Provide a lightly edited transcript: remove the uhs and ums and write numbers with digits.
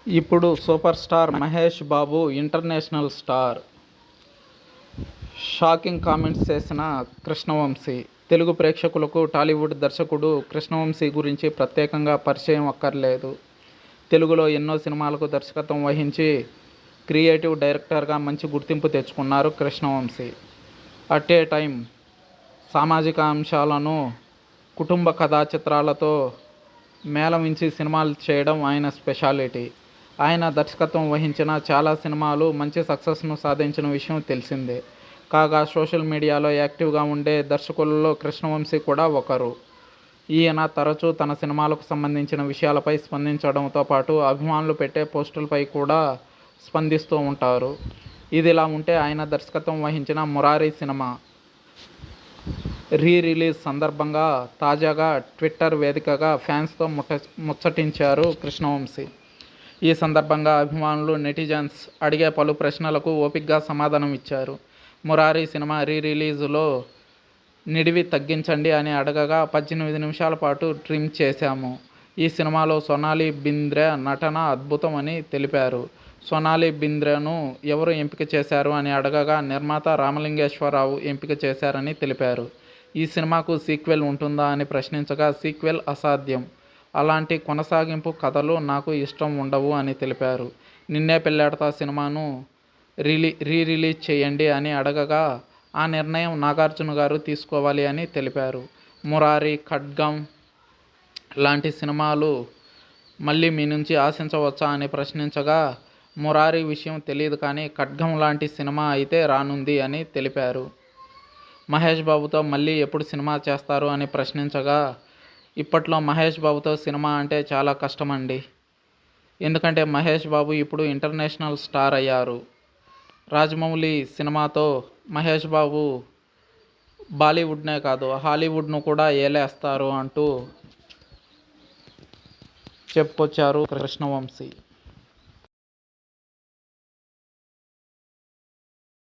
ఇప్పుడు super star Mahesh Babu international star. Shocking comments చేసిన కృష్ణవంశీ. తెలుగు ప్రేక్షకులకు టాలీవుడ్ దర్శకుడు కృష్ణవంశీ గురించి ప్రత్యేకంగా పరిచయం అక్కర్లేదు. తెలుగులో ఎన్నో సినిమాలకు దర్శకత్వం వహించి క్రియేటివ్ డైరెక్టర్గా మంచి గుర్తింపు తెచ్చుకున్నారు కృష్ణవంశీ. అట్ ఏ టైం సామాజిక అంశాలను కుటుంబ కథా చిత్రాలతో మేళవించి సినిమాలు చేయడం ఆయన స్పెషాలిటీ. ఆయన దర్శకత్వం వహించిన చాలా సినిమాలు మంచి సక్సెస్ను సాధించిన విషయం తెలిసిందే. కాగా సోషల్ మీడియాలో యాక్టివ్గా ఉండే దర్శకులలో కృష్ణవంశీ కూడా ఒకరు. ఈయన తరచూ తన సినిమాలకు సంబంధించిన విషయాలపై స్పందించడంతో పాటు అభిమానులు పెట్టే పోస్టులపై కూడా స్పందిస్తూ ఉంటారు. ఇదిలా ఉంటే ఆయన దర్శకత్వం వహించిన మురారి సినిమా రిలీజ్ సందర్భంగా తాజాగా ట్విట్టర్ వేదికగా ఫ్యాన్స్తో ముచ్చటించారు కృష్ణవంశీ. ఈ సందర్భంగా అభిమానులు, నెటిజన్స్ అడిగే పలు ప్రశ్నలకు ఓపిగ్గా సమాధానం ఇచ్చారు. మురారి సినిమా రిలీజ్లో నిడివి తగ్గించండి అని అడగగా 18 నిమిషాల పాటు ట్రిమ్ చేశాము. ఈ సినిమాలో సోనాలి బింద్రే నటన అద్భుతం అని తెలిపారు. సోనాలి బింద్రేను ఎవరు ఎంపిక చేశారు అని అడగగా నిర్మాత రామలింగేశ్వరరావు ఎంపిక చేశారని తెలిపారు. ఈ సినిమాకు సీక్వెల్ ఉంటుందా అని ప్రశ్నించగా సీక్వెల్ అసాధ్యం, అలాంటి కొనసాగింపు కథలు నాకు ఇష్టం ఉండవు అని తెలిపారు. నిన్నే పెళ్లాడతా సినిమాను రిలీజ్ చేయండి అని అడగగా ఆ నిర్ణయం నాగార్జున గారు తీసుకోవాలి అని తెలిపారు. మురారి, ఖడ్గం లాంటి సినిమాలు మళ్ళీ మీ నుంచి ఆశించవచ్చా అని ప్రశ్నించగా మురారి విషయం తెలియదు కానీ ఖడ్గం లాంటి సినిమా అయితే రానుంది అని తెలిపారు. మహేష్ బాబుతో మళ్ళీ ఎప్పుడు సినిమా చేస్తారు అని ప్రశ్నించగా ఇప్పట్లో మహేష్ బాబుతో సినిమా అంటే చాలా కష్టమండి. ఎందుకంటే మహేష్ బాబు ఇప్పుడు ఇంటర్నేషనల్ స్టార్ అయ్యారు. రాజమౌళి సినిమాతో మహేష్ బాబు బాలీవుడ్నే కాదు హాలీవుడ్ను కూడా ఏలేస్తారు అంటూ చెప్పుకొచ్చారు కృష్ణవంశీ.